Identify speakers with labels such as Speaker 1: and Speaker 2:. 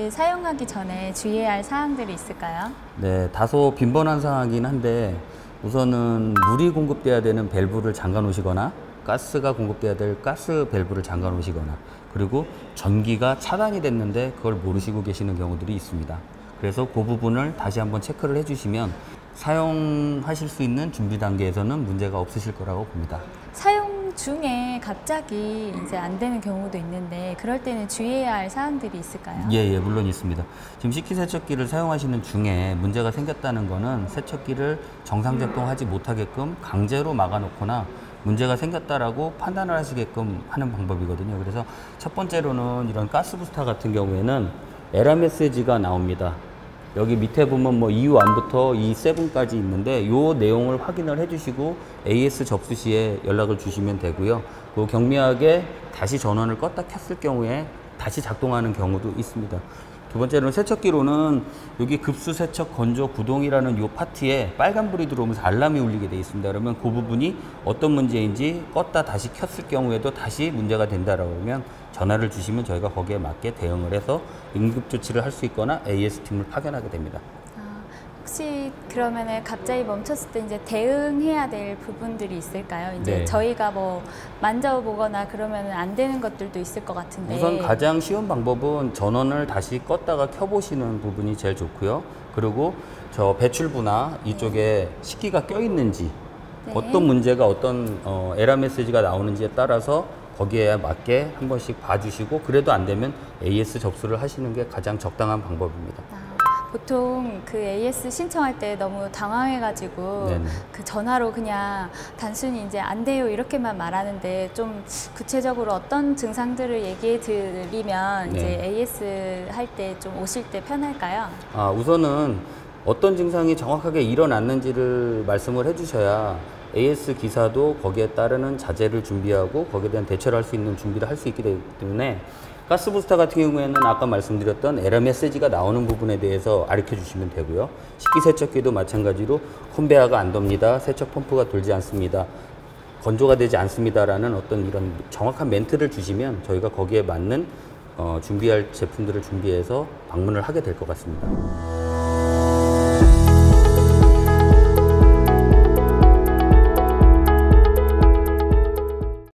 Speaker 1: 혹시 사용하기 전에 주의해야 할 사항들이 있을까요?
Speaker 2: 네, 다소 빈번한 상황이긴 한데 우선은 물이 공급돼야 되는 밸브를 잠가 놓으시거나 가스가 공급돼야 될 가스 밸브를 잠가 놓으시거나 그리고 전기가 차단이 됐는데 그걸 모르시고 계시는 경우들이 있습니다. 그래서 그 부분을 다시 한번 체크를 해주시면 사용하실 수 있는 준비 단계에서는 문제가 없으실 거라고 봅니다.
Speaker 1: 사용 중에 갑자기 이제 안 되는 경우도 있는데 그럴 때는 주의해야 할 사항들이 있을까요?
Speaker 2: 예, 물론 있습니다. 지금 식기세척기를 사용하시는 중에 문제가 생겼다는 거는 세척기를 정상 작동하지 못하게끔 강제로 막아놓거나 문제가 생겼다라고 판단을 하시게끔 하는 방법이거든요. 그래서 첫 번째로는 이런 가스 부스터 같은 경우에는 에러 메시지가 나옵니다. 여기 밑에 보면 뭐 E1부터 E7까지 있는데 요 내용을 확인을 해주시고 AS 접수 시에 연락을 주시면 되고요. 그 경미하게 다시 전원을 껐다 켰을 경우에 다시 작동하는 경우도 있습니다. 두 번째로는 세척기로는 여기 급수 세척 건조 구동이라는 요 파트에 빨간불이 들어오면서 알람이 울리게 되어 있습니다. 그러면 그 부분이 어떤 문제인지 껐다 다시 켰을 경우에도 다시 문제가 된다라고 하면 전화를 주시면 저희가 거기에 맞게 대응을 해서 응급 조치를 할 수 있거나 AS팀을 파견하게 됩니다.
Speaker 1: 혹시 그러면은 갑자기 멈췄을 때 이제 대응해야 될 부분들이 있을까요? 이제
Speaker 2: 네.
Speaker 1: 저희가 뭐 만져보거나 그러면은 안 되는 것들도 있을 것 같은데.
Speaker 2: 우선 가장 쉬운 방법은 전원을 다시 껐다가 켜보시는 부분이 제일 좋고요. 그리고 저 배출부나 이쪽에 식기가 껴있는지
Speaker 1: 네.
Speaker 2: 어떤 문제가 어떤 에러 메시지가 나오는지에 따라서 거기에 맞게 한 번씩 봐주시고 그래도 안 되면 AS 접수를 하시는 게 가장 적당한 방법입니다.
Speaker 1: 보통 그 AS 신청할 때 너무 당황해가지고
Speaker 2: 네네.
Speaker 1: 그 전화로 그냥 단순히 이제 안 돼요 이렇게만 말하는데 좀 구체적으로 어떤 증상들을 얘기해 드리면
Speaker 2: 네.
Speaker 1: 이제 AS 할 때 좀 오실 때 편할까요?
Speaker 2: 우선은 어떤 증상이 정확하게 일어났는지를 말씀을 해주셔야 AS 기사도 거기에 따르는 자재를 준비하고 거기에 대한 대처를 할 수 있는 준비를 할 수 있기 때문에 가스 부스터 같은 경우에는 아까 말씀드렸던 에러 메시지가 나오는 부분에 대해서 알려 주시면 되고요. 식기세척기도 마찬가지로 콘베어가 안 돕니다. 세척 펌프가 돌지 않습니다. 건조가 되지 않습니다라는 어떤 이런 정확한 멘트를 주시면 저희가 거기에 맞는 준비할 제품들을 준비해서 방문을 하게 될 것 같습니다.